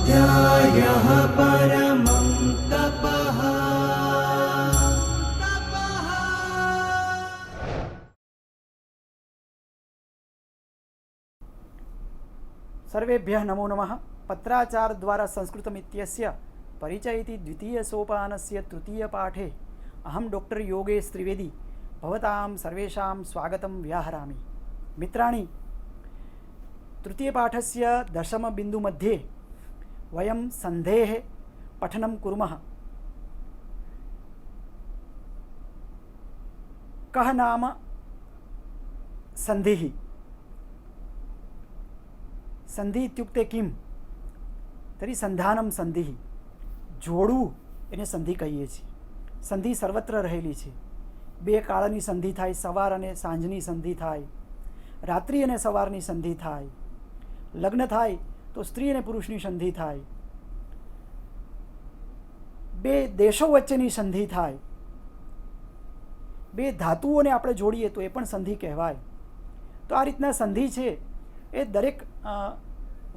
स्वाध्यायः परमं तपः। सर्वेभ्यः नमो नमः। पत्राचार द्वारा संस्कृतमित्यस्य परिचयति द्वितीयसोपानस्य तृतीयपाठे अहं डॉक्टर योगेश त्रिवेदी भवतां सर्वेषां स्वागतं व्याहरामि। मित्राणि, तृतीयपाठस्य दशमबिन्दुमध्ये वयं सन्धेः पठनं कुर्मः। कः नाम सन्धिः? संधि इत्युक्ते किं? तर्हि संधानं संधिः, જોડવું એને સંધિ કહીએ છીએ। સંધિ સર્વત્ર રહેલી છે। બે કાળની સંધિ થાય, સવાર અને સાંજની સંધિ થાય, રાત્રિ અને સવારની સંધિ થાય, લગ્ન થાય તો સ્ત્રી અને પુરુષની સંધિ થાય, બે દેશો વચ્ચેની સંધિ થાય, બે ધાતુઓને આપણે જોડીએ તો એ પણ સંધિ કહેવાય। તો આ રીતના સંધિ છે એ દરેક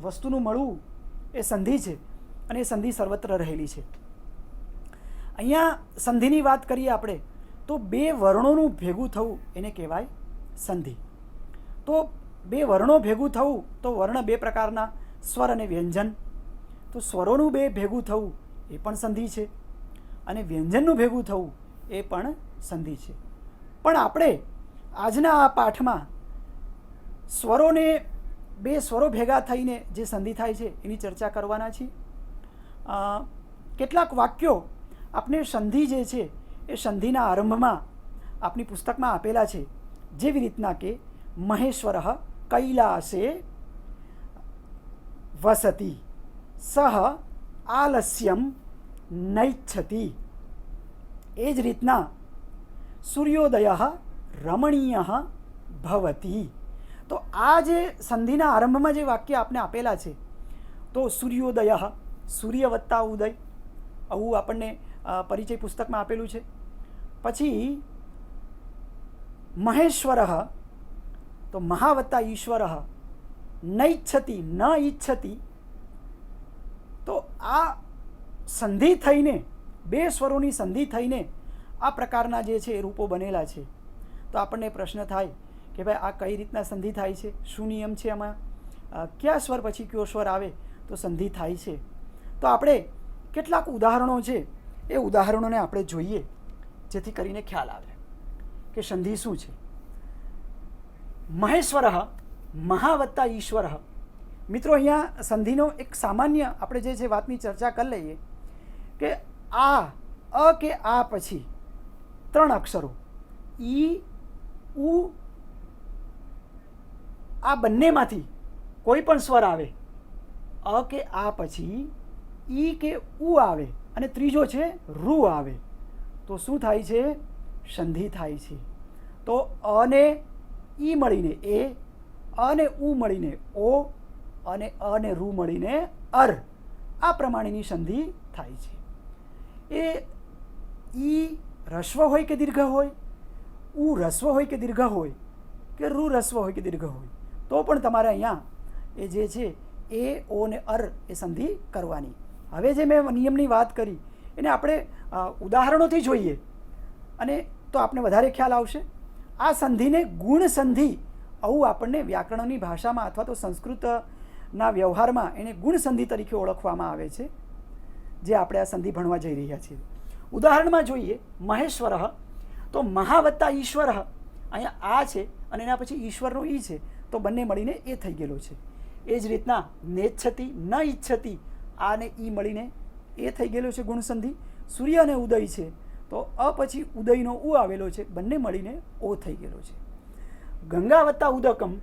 વસ્તુનું મળવું એ સંધિ છે અને એ સંધિ સર્વત્ર રહેલી છે। અહીંયા સંધિની વાત કરીએ આપણે તો બે વર્ણોનું ભેગું થવું એને કહેવાય સંધિ। તો બે વર્ણો ભેગું થવું તો વર્ણ બે પ્રકારના, સ્વર અને વ્યંજન। તો સ્વરોનું બે ભેગું થવું એ પણ સંધિ છે અને વ્યંજનનું ભેગું થવું એ પણ સંધિ છે। પણ આપણે આજના આ પાઠમાં સ્વરોને બે સ્વરો ભેગા થઈને જે સંધિ થાય છે એની ચર્ચા કરવાના છીએ। કેટલાક વાક્યો આપણે સંધિ જે છે એ સંધિના આરંભમાં આપણી પુસ્તકમાં આપેલા છે, જેવી રીતના કે મહેશ્વરઃ કૈલાસે વસતિ, સહ આલસ્યમ નૈચ્છતિ। એ જ રીતના સૂર્યોદયઃ રમણીયઃ ભવતિ। તો આ જે સંધિના આરંભમાં જે વાક્ય આપણે આપેલા છે, તો સૂર્યોદય, સૂર્ય વત્તા ઉદય, આવું આપણને પરિચય પુસ્તકમાં આપેલું છે। પછી મહેશ્વરઃ, તો મહા વત્તા ઈશ્વરઃ, નૈચ્છતિ, ન ઈચ્છતિ। તો આ સંધિ થઈને, બે સ્વરોની સંધિ થઈને આ પ્રકારના જે છે એ રૂપો બનેલા છે। તો આપણને પ્રશ્ન થાય કે ભાઈ આ કઈ રીતના સંધિ થાય છે, શું નિયમ છે આમાં, કયા સ્વર પછી કયો સ્વર આવે તો સંધિ થાય છે। તો આપણે કેટલાક ઉદાહરણો છે એ ઉદાહરણોને આપણે જોઈએ જેથી કરીને ખ્યાલ આવે કે સંધિ શું છે। મહેશ્વરઃ, મહા વત્તા ઈશ્વરઃ। મિત્રો, અહીંયા સંધિનો એક સામાન્ય આપણે જે છે વાતની ચર્ચા કરી લઈએ કે આ અ કે આ પછી ત્રણ અક્ષરો ઈ, ઉ, આ બંનેમાંથી કોઈ પણ સ્વર આવે, અ કે આ પછી ઈ કે ઉ આવે અને ત્રીજો છે રૂ આવે તો શું થાય છે? સંધિ થાય છે। તો અ ને ઈ મળીને એ, અ ને ઉ મળીને ઓ અને અ ને રૂ મળીને અર, આ પ્રમાણેની સંધિ થાય છે। એ ઈ રસ્વ હોય કે દીર્ઘ હોય, ઉ રસ્વ હોય કે દીર્ઘ હોય, કે રૂ રસ્વ હોય કે દીર્ઘ હોય, તો પણ તમારે અહીંયા એ જે છે એ, ઓ ને અર એ સંધિ કરવાની। હવે જે મેં નિયમની વાત કરી એને આપણે ઉદાહરણોથી જોઈએ અને તો આપણે વધારે ખ્યાલ આવશે। આ સંધિને ગુણ સંધિ આવું આપણને વ્યાકરણની ભાષામાં અથવા તો સંસ્કૃતના વ્યવહારમાં એને ગુણ સંધિ તરીકે ઓળખવામાં આવે છે, જે આપણે આ સંધિ ભણવા જઈ રહ્યા છીએ। ઉદાહરણમાં જોઈએ મહેશ્વરઃ, તો મહા વત્તા ઈશ્વરઃ, અહીંયા આ છે અને એના પછી ઈશ્વરનો ઈ છે તો બંને મળીને એ થઈ ગયેલો છે। એ જ રીતના નેચ્છતિ, ન ઈચ્છતિ, આ ને ઈ મળીને એ થઈ ગયેલો છે ગુણ સંધિ। સૂર્ય અને ઉદય છે તો અ પછી ઉદયનો ઉ આવેલો છે, બંને મળીને ઓ થઈ ગયેલો છે। ગંગા વત્તા ઉદકમ,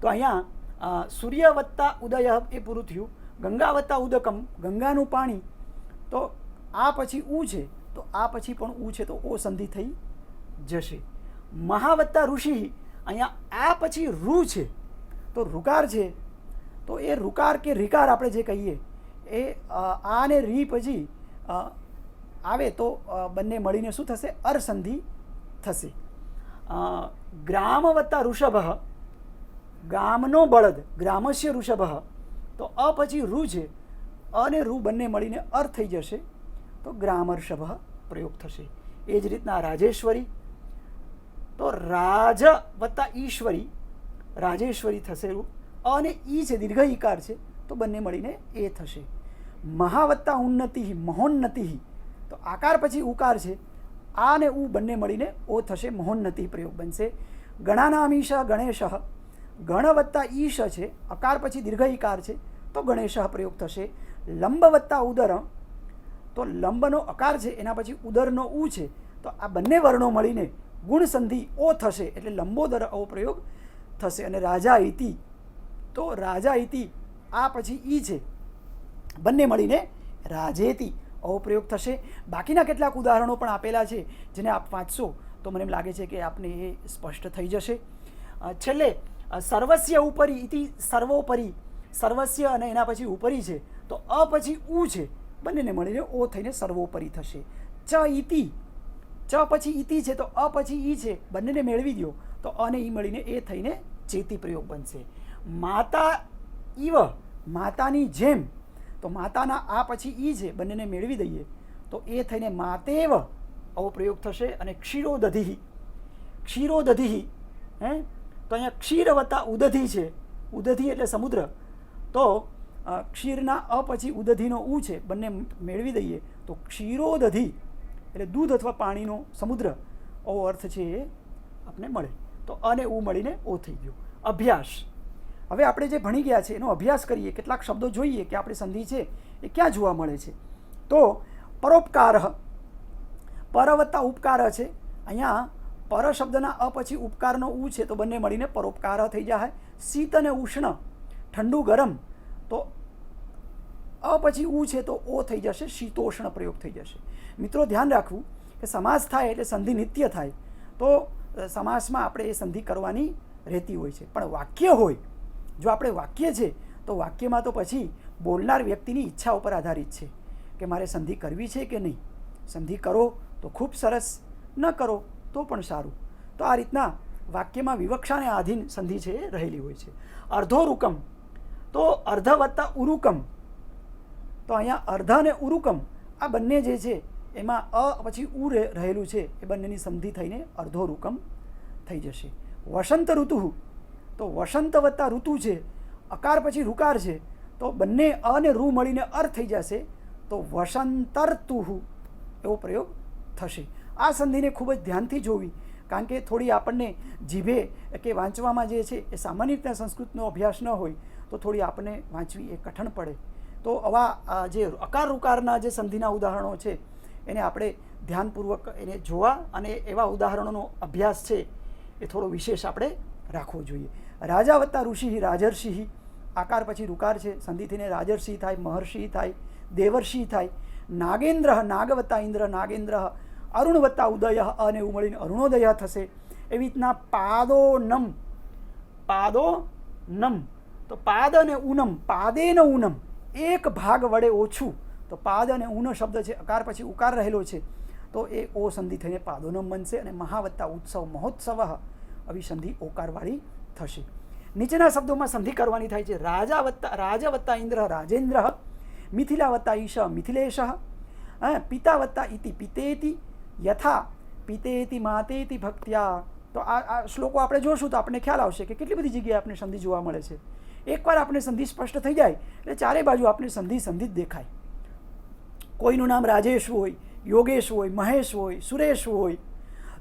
તો અહીંયા સૂર્ય વત્તા ઉદય એ પૂરું થયું, ગંગા વત્તા ઉદકમ, ગંગાનું પાણી, તો આ પછી ઉ છે તો આ પછી પણ ઉ છે તો ઓ સંધિ થઈ જશે। મહા વત્તા ઋષિ, અહીંયા આ પછી રૂ છે તો ઋકાર છે તો એ ઋકાર કે રિકાર આપણે જે કહીએ એ આ ને રી પછી આવે તો બંને મળીને શું થશે? અર સંધિ થશે। ગ્રામ વત્તા ઋષભ, ગામનો બળદ, ગ્રામસ્ય ઋષભ, તો અ પછી રૂ છે, અને રૂ બંને મળીને અર થઈ જશે, તો ગ્રામર્ષભ પ્રયોગ થશે. એ જ રીતના રાજેશ્વરી, તો રાજ વત્તા ઈશ્વરી, રાજેશ્વરી થશે રૂ, અને ઈ છે દીર્ઘ ઈકાર છે, તો બંને મળીને એ થશે. મહા વત્તા ઉન્નતિ, મહોન્નતિ, તો આકાર પછી ઉકાર છે, આ ને ઉ બંને મળીને ઓ થશે, મહોન્નતિ પ્રયોગ બનશે. ગણાનામીશ ગણેશ, ગણ વત્તા ઈશ છે, અકાર પછી દીર્ઘ ઈકાર છે, તો ગણેશ પ્રયોગ થશે. લંબ વત્તા ઉદર, તો લંબનો અકાર છે, એના પછી ઉદરનો ઉ છે, તો આ બંને વર્ણો મળીને ગુણ સંધિ ઓ થશે, એટલે લંબોદર ઓ પ્રયોગ થશે. અને રાજા ઇતિ, તો રાજા ઇતિ આ પછી ઈ છે, બંને મળીને રાજેતિ ઓ પ્રયોગ થશે. બાકીના કેટલાક ઉદાહરણો પણ આપેલા છે, જેને આપ વાંચશો તો મને એમ લાગે છે કે આપને એ સ્પષ્ટ થઈ જશે. છેલ્લે સર્વસ્ય ઉપરી ઇતિ સર્વોપરી, સર્વસ્ય અને એના પછી ઉપરી છે, તો અ પછી ઉ છે, બંનેને મળીને ઓ થઈને સર્વોપરી થશે. ચ ઇતિ, ચ પછી ઇતિ છે, તો અ પછી ઈ છે, બંનેને મેળવી દો, તો અ ને ઈ મળીને એ થઈને ચેતી પ્રયોગ બનશે. માતા ઇવ, માતાની જેમ, તો માતાના આ પછી ઈ છે, બંનેને મેળવી દઈએ તો એ થઈને માતેવ આવો પ્રયોગ થશે. અને ક્ષીરોદધિ, ક્ષીરોદધિ, હે, તો અહીંયા ક્ષીર વત્તા ઉદધિ છે, ઉદધિ એટલે સમુદ્ર, તો ક્ષીરના અ પછી ઉદધિનો ઉ છે, બંને મેળવી દઈએ તો ક્ષીરોદધિ એટલે દૂધ અથવા પાણીનો સમુદ્ર આવો અર્થ છે એ આપણે મળે. તો અને ઉ મળીને ઓ થઈ ગયો. અભ્યાસ, હવે આપણે જે ભણી ગયા છે એનો અભ્યાસ કરીએ, કેટલાક શબ્દો જોઈએ કે આપણી સંધિ છે એ ક્યાં જોવા મળે છે. તો પરોપકાર, પર વત્તા ઉપકાર છે, અહીંયા પર શબ્દના અ પછી ઉપકારનો ઉ છે, તો બંને મળીને પરોપકાર થઈ જાય. શીત અને ઉષ્ણ, ઠંડુ ગરમ, તો અ પછી ઉ છે તો ઓ થઈ જશે, શીતોષ્ણ પ્રયોગ થઈ જશે. મિત્રો ધ્યાન રાખવું કે સમાસ થાય એટલે સંધિ નિત્ય થાય, તો સમાસમાં આપણે એ સંધિ કરવાની રહેતી હોય છે. પણ વાક્ય હોય, જો આપણે વાક્ય છે તો વાક્યમાં તો પછી બોલનાર વ્યક્તિની ઈચ્છા ઉપર આધારિત છે કે મારે સંધિ કરવી છે કે નહીં. સંધિ કરો તો ખૂબ સરસ, ન કરો તો પણ સારું. તો આ રીતના વાક્યમાં વિવક્ષાને આધીન સંધિ છે એ રહેલી હોય છે. અર્ધોરુકમ, તો અર્ધ વત્તા ઉરુકમ, તો અહીંયા અર્ધ અને ઉરુકમ આ બંને જે છે એમાં અ પછી ઉ રહેલું છે, એ બંનેની સંધિ થઈને અર્ધોરુકમ થઈ જશે. વસંત ઋતુ, તો વસંત વત્તા ઋતુ છે, અકાર પછી ઋકાર છે, તો બંને અ અને રૂ મળીને અર થઈ જશે, તો વસંતર્તુહુ એવો પ્રયોગ થશે. આ સંધિને ખૂબ જ ધ્યાનથી જોવી, કારણ કે થોડી આપણને જીભે કે વાંચવામાં જે છે એ સામાન્ય રીતે સંસ્કૃતનો અભ્યાસ ન હોય તો થોડી આપણને વાંચવી એ કઠણ પડે. તો આવા જે અકાર ઋકારના જે સંધિના ઉદાહરણો છે એને આપણે ધ્યાનપૂર્વક એને જોવા અને એવા ઉદાહરણોનો અભ્યાસ છે એ થોડો વિશેષ આપણે રાખવો જોઈએ. રાજા વત્તા ઋષિ, રાજર્ષિ, આકાર પછી ઋકાર છે, સંધિ થઈને રાજર્ષિ થાય, મહર્ષિ થાય, દેવર્ષિ થાય. નાગેન્દ્ર, નાગ વત્તા ઇન્દ્ર, નાગેન્દ્ર. અરુણ વત્તા ઉદય, અને એવું મળીને અરુણોદય થશે. એવી રીતના પાદો નમ, પાદો નમ, તો પાદ અને ઉનમ, પાદે ન ઉનમ, એક ભાગ વડે ઓછું, તો પાદ અને ઉન શબ્દ છે, અકાર પછી ઉકાર રહેલો છે, તો એ ઓ સંધિ થઈને પાદોનમ બનશે. અને મહાવત્તા ઉત્સવ, મહોત્સવ, આવી સંધિ ઓકારવાળી થશે. નીચેના શબ્દોમાં સંધિ કરવાની થાય છે. રાજ વત્તા ઇન્દ્ર, રાજેન્દ્ર. મિથિલા વત્તા ઈશ, મિથિલેશ. પિતા વત્તા ઇતિ, પિતેતિ. યથા પિતેતિ માતેતિ ભક્ત્યા. તો આ શ્લોકો આપણે જોશું તો આપણને ખ્યાલ આવશે કે કેટલી બધી જગ્યાએ આપણે સંધિ જોવા મળે છે. એકવાર આપણે સંધિ સ્પષ્ટ થઈ જાય એટલે ચારે બાજુ આપણે સંધિ જ દેખાય. કોઈનું નામ રાજેશ હોય, યોગેશ હોય, મહેશ હોય, સુરેશ હોય,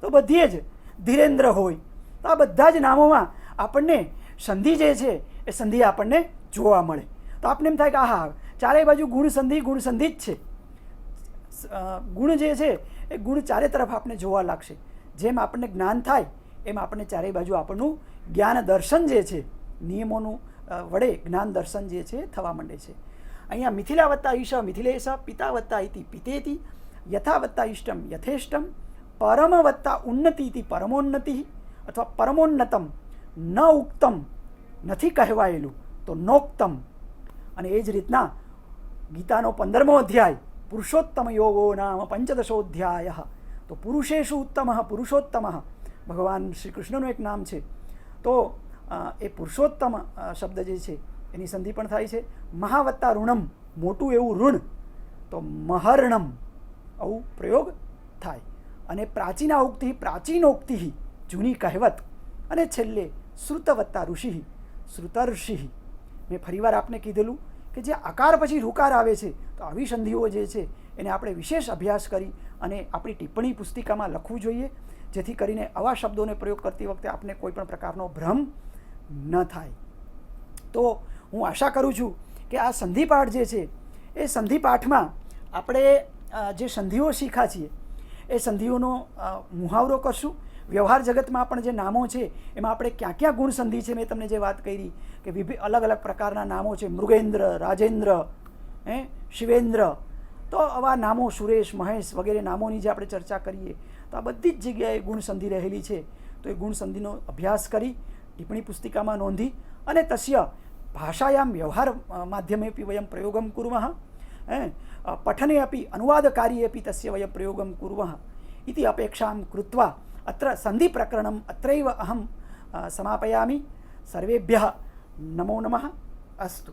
તો બધીએ જ ધીરેન્દ્ર હોય, તો આ બધા જ નામોમાં આપણને સંધિ જે છે એ સંધિ આપણને જોવા મળે. તો આપણને એમ થાય કે આહા, ચારે બાજુ ગુણ સંધિ જ છે. ગુણ જે છે એ ગુણ ચારે તરફ આપણે જોવા લાગશે. જેમ આપણને જ્ઞાન થાય એમ આપણને ચારે બાજુ આપણનું જ્ઞાન દર્શન જે છે, નિયમોનું વડે જ્ઞાન દર્શન જે છે થવા માંડે છે. અહીંયા મિથિલા વત્તા ઈશ, મિથિલેશ. પિતા વત્તા ઇતિ, પિતેતિ. યથા વત્તા ઇષ્ટમ, યથેષ્ટમ. પરમ વત્તા ઉન્નતિ ઇતિ, પરમોન્નતિ. અથવા પરમોન્નતમ. ન ઉક્તમ, નથી કહેવાયેલું, તો નોક્તમ. અને એ જ રીતના ગીતાનો 15મો અધ્યાય પુરુષોત્તમ યોગો નામ 15દશોધ્યાય. તો પુરુષેષુ ઉત્તમ, પુરુષોત્તમ ભગવાન શ્રી કૃષ્ણનું એક નામ છે. તો એ પુરુષોત્તમ શબ્દ જે છે એની સંધિ પણ થાય છે. મહા વત્તા ઋણમ, મોટું એવું ઋણ, તો મહર્ણમ આવું પ્રયોગ થાય. અને પ્રાચીનોક્તિ, પ્રાચીનોક્તિ જૂની કહેવત. અને છેલ્લે શ્રુત વત્તા ઋષિ, શ્રુતર્ષિ. મેં ફરીવાર આપને કીધેલું કે જે આકાર પછી ઋકાર આવે છે, તો આવી સંધિઓ જે છે એને આપણે વિશેષ અભ્યાસ કરી અને આપણી ટિપ્પણી પુસ્તિકામાં લખવું જોઈએ, જેથી કરીને આવા શબ્દોને પ્રયોગ કરતી વખતે આપને કોઈ પણ પ્રકારનો ભ્રમ ન થાય. તો હું આશા કરું છું કે આ સંધિપાઠ જે છે એ સંધિપાઠમાં આપણે જે સંધિઓ શીખ્યા છીએ એ સંધિઓનો મુહાવરો કરશું. વ્યવહાર જગતમાં પણ જે નામો છે એમાં આપણે ક્યાં ક્યાં ગુણ સંધિ છે, મેં તમને જે વાત કરી કે અલગ અલગ પ્રકારના નામો છે, મૃગેન્દ્ર, રાજેન્દ્ર, શિવેન્દ્ર. તો આવા નામો, સુરેશ, મહેશ વગેરે નામોની જે આપણે ચર્ચા કરીએ તો આ બધી જ જગ્યાએ ગુણ સંધિ રહેલી છે. તો એ ગુણ સંધિનો અભ્યાસ કરી ટિપ્પણી પુસ્તિકામાં નોંધી અને તસ્ય ભાષાયામ વ્યવહાર માધ્યમેપી વયમ પ્રયોગમ કુર્મઃ, પઠને अपि अनुवादकार्ये अपि तस्य वयं प्रयोगं कुर्मः इति अपेक्षां कृत्वा अत्र सन्धिप्रकरणम् अत्रैव अहं समापयामि. सर्वेभ्यः नमो नमः. अस्तु.